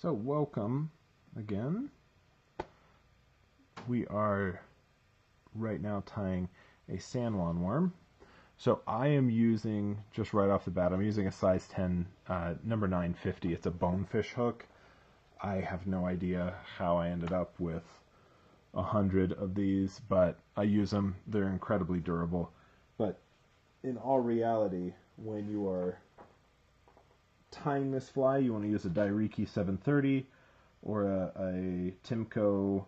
So welcome again. We are right now tying a Juan Worm. So I am using, just right off the bat, I'm using a size 10 number 950. It's a bonefish hook. I have no idea how I ended up with 100 of these, but I use them. They're incredibly durable. But in all reality, when you are tying this fly, you want to use a Dairiki 730 or a Timco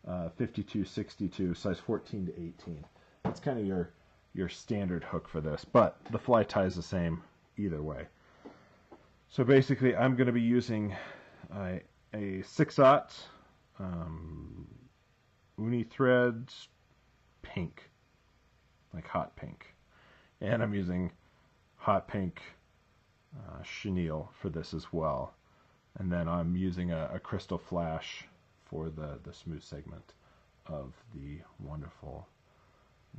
5262, size 14 to 18. That's kind of your standard hook for this, but the fly ties the same either way. So basically, I'm going to be using a 6/0 uni thread pink, like hot pink, and I'm using hot pink chenille for this as well, and then I'm using a crystal flash for the smooth segment of the wonderful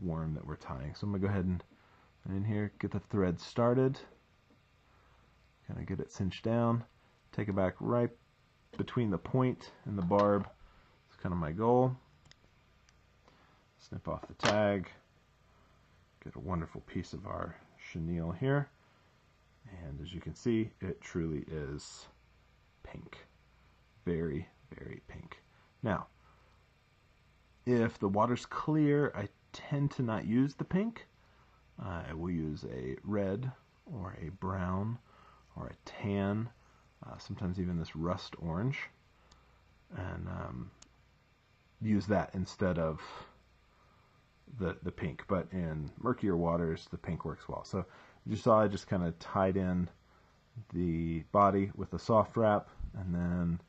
worm that we're tying. So I'm gonna go ahead and in here get the thread started, kind of get it cinched down, take it back right between the point and the barb. It's kind of my goal. Snip off the tag, get a wonderful piece of our chenille here. And as you can see, it truly is pink. Very, very pink. Now, if the water's clear, I tend to not use the pink. I will use a red or a brown or a tan, sometimes even this rust orange, and use that instead of the pink. But in murkier waters, the pink works well. So you saw I just kind of tied in the body with a soft wrap and then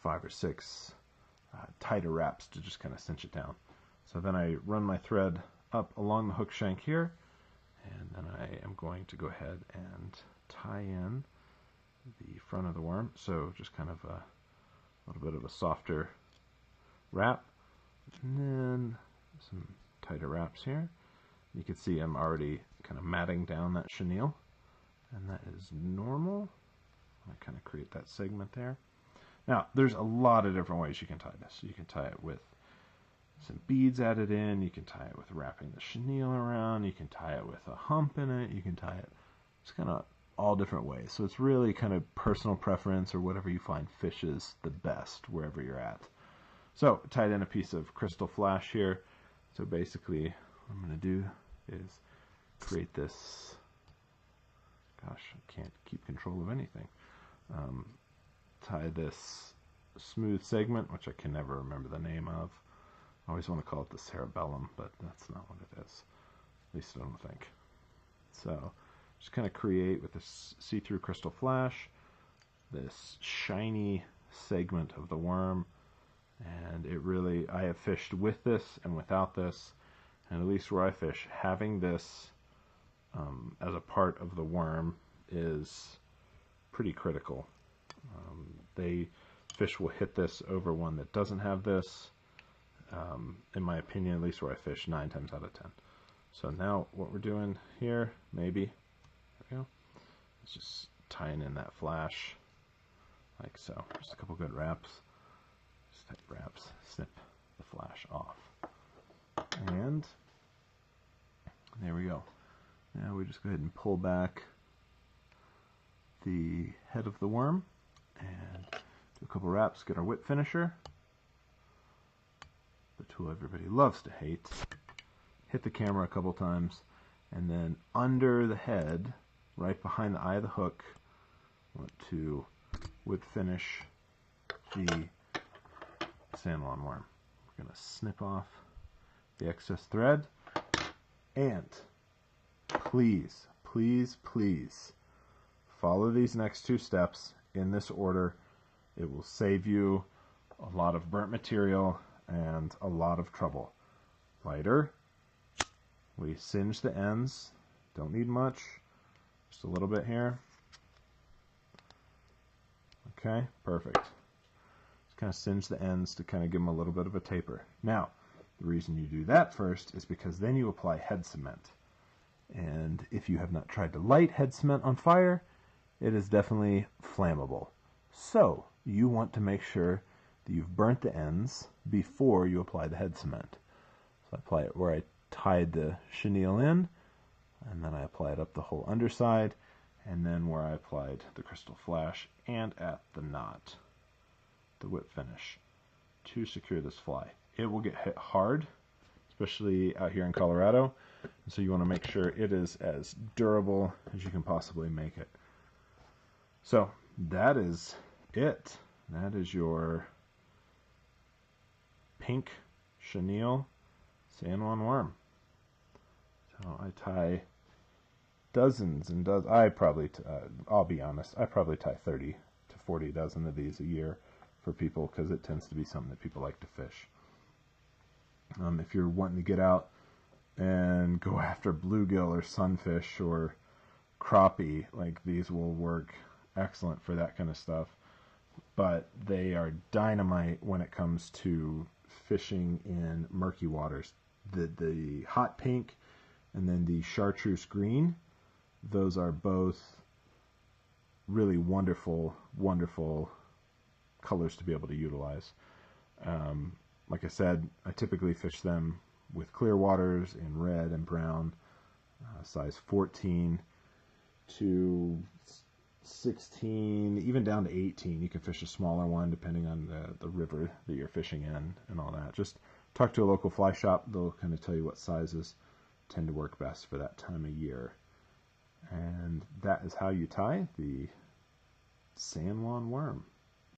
5 or 6 tighter wraps to just kind of cinch it down. So then I run my thread up along the hook shank here, and then I am going to go ahead and tie in the front of the worm. So just kind of a little bit of a softer wrap, and then some tighter wraps here. You can see I'm already kind of matting down that chenille, and that is normal. I kind of create that segment there. Now, there's a lot of different ways you can tie this. You can tie it with some beads added in. You can tie it with wrapping the chenille around. You can tie it with a hump in it. You can tie it, it's kind of all different ways. So it's really kind of personal preference or whatever you find fishes the best wherever you're at. So tied in a piece of crystal flash here. So basically what I'm going to do is create this, gosh, I can't keep control of anything. Tie this smooth segment, which I can never remember the name of. I always want to call it the cerebellum, but that's not what it is. At least I don't think. So just kind of create with this see-through crystal flash this shiny segment of the worm. And it really, I have fished with this and without this, and at least where I fish, having this as a part of the worm is pretty critical. Fish will hit this over one that doesn't have this, in my opinion, at least where I fish, 9 times out of 10. So now what we're doing here, maybe, there we go, is just tying in that flash like so. Just a couple good wraps. Type wraps, snip the flash off, and there we go. Now we just go ahead and pull back the head of the worm and do a couple wraps, get our whip finisher, the tool everybody loves to hate, hit the camera a couple times, and then under the head, right behind the eye of the hook, I want to whip finish the Juan Worm. We're going to snip off the excess thread, and please, please, please follow these next 2 steps in this order. It will save you a lot of burnt material and a lot of trouble. Lighter, we singe the ends, don't need much, just a little bit here. Okay, perfect. Kind of singe the ends to kind of give them a little bit of a taper. Now, the reason you do that first is because then you apply head cement. And if you have not tried to light head cement on fire, it is definitely flammable. So you want to make sure that you've burnt the ends before you apply the head cement. So I apply it where I tied the chenille in, and then I apply it up the whole underside, and then where I applied the crystal flash and at the knot, the whip finish, to secure this fly. It will get hit hard, especially out here in Colorado, and so you want to make sure it is as durable as you can possibly make it. So that is it. That is your pink chenille San Juan worm. So I tie dozens and dozens. I'll be honest, I probably tie 30 to 40 dozen of these a year for people, because it tends to be something that people like to fish. If you're wanting to get out and go after bluegill or sunfish or crappie, like, these will work excellent for that kind of stuff. But they are dynamite when it comes to fishing in murky waters. The hot pink and then the chartreuse green, those are both really wonderful, wonderful colors to be able to utilize. Like I said, I typically fish them with clear waters in red and brown, size 14 to 16, even down to 18. You can fish a smaller one depending on the river that you're fishing in and all that. Just talk to a local fly shop. They'll kind of tell you what sizes tend to work best for that time of year. And that is how you tie the San Juan worm.